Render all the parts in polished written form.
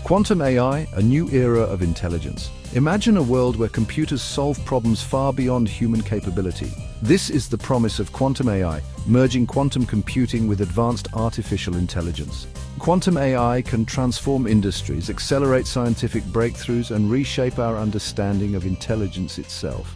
Quantum AI, a new era of intelligence. Imagine a world where computers solve problems far beyond human capability. This is the promise of quantum AI, merging quantum computing with advanced artificial intelligence. Quantum AI can transform industries, accelerate scientific breakthroughs, and reshape our understanding of intelligence itself.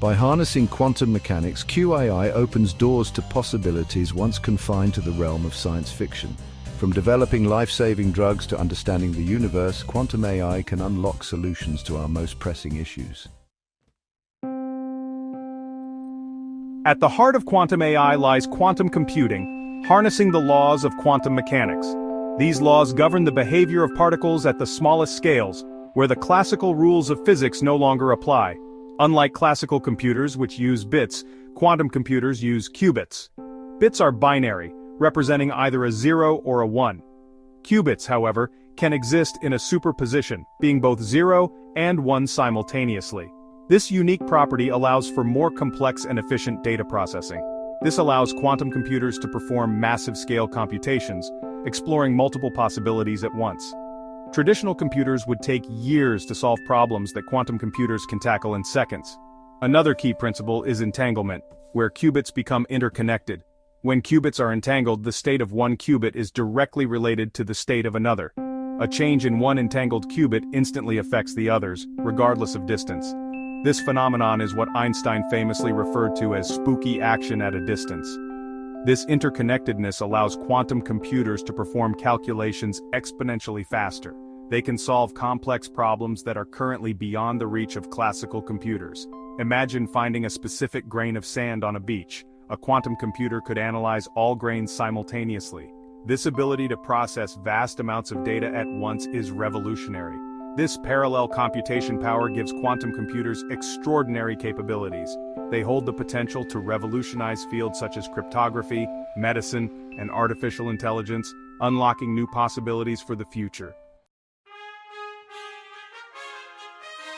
By harnessing quantum mechanics, QAI opens doors to possibilities once confined to the realm of science fiction. From developing life-saving drugs to understanding the universe, quantum AI can unlock solutions to our most pressing issues. At the heart of quantum AI lies quantum computing, harnessing the laws of quantum mechanics. These laws govern the behavior of particles at the smallest scales, where the classical rules of physics no longer apply. Unlike classical computers, which use bits, quantum computers use qubits. Bits are binary, representing either a 0 or a 1. Qubits, however, can exist in a superposition, being both 0 and 1 simultaneously. This unique property allows for more complex and efficient data processing. This allows quantum computers to perform massive-scale computations, exploring multiple possibilities at once. Traditional computers would take years to solve problems that quantum computers can tackle in seconds. Another key principle is entanglement, where qubits become interconnected. When qubits are entangled, the state of one qubit is directly related to the state of another. A change in one entangled qubit instantly affects the others, regardless of distance. This phenomenon is what Einstein famously referred to as spooky action at a distance. This interconnectedness allows quantum computers to perform calculations exponentially faster. They can solve complex problems that are currently beyond the reach of classical computers. Imagine finding a specific grain of sand on a beach. A quantum computer could analyze all grains simultaneously. This ability to process vast amounts of data at once is revolutionary. This parallel computation power gives quantum computers extraordinary capabilities. They hold the potential to revolutionize fields such as cryptography, medicine, and artificial intelligence, unlocking new possibilities for the future.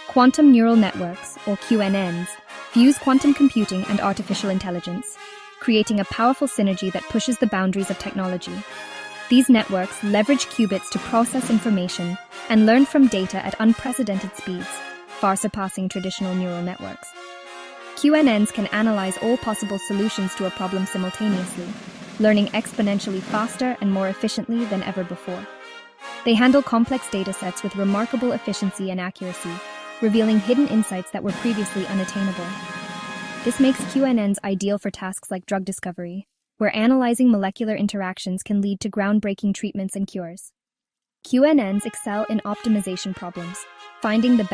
Quantum neural networks, or QNNs, fuse quantum computing and artificial intelligence, creating a powerful synergy that pushes the boundaries of technology. These networks leverage qubits to process information and learn from data at unprecedented speeds, far surpassing traditional neural networks. QNNs can analyze all possible solutions to a problem simultaneously, learning exponentially faster and more efficiently than ever before. They handle complex datasets with remarkable efficiency and accuracy, revealing hidden insights that were previously unattainable. This makes QNNs ideal for tasks like drug discovery, where analyzing molecular interactions can lead to groundbreaking treatments and cures. QNNs excel in optimization problems, finding the best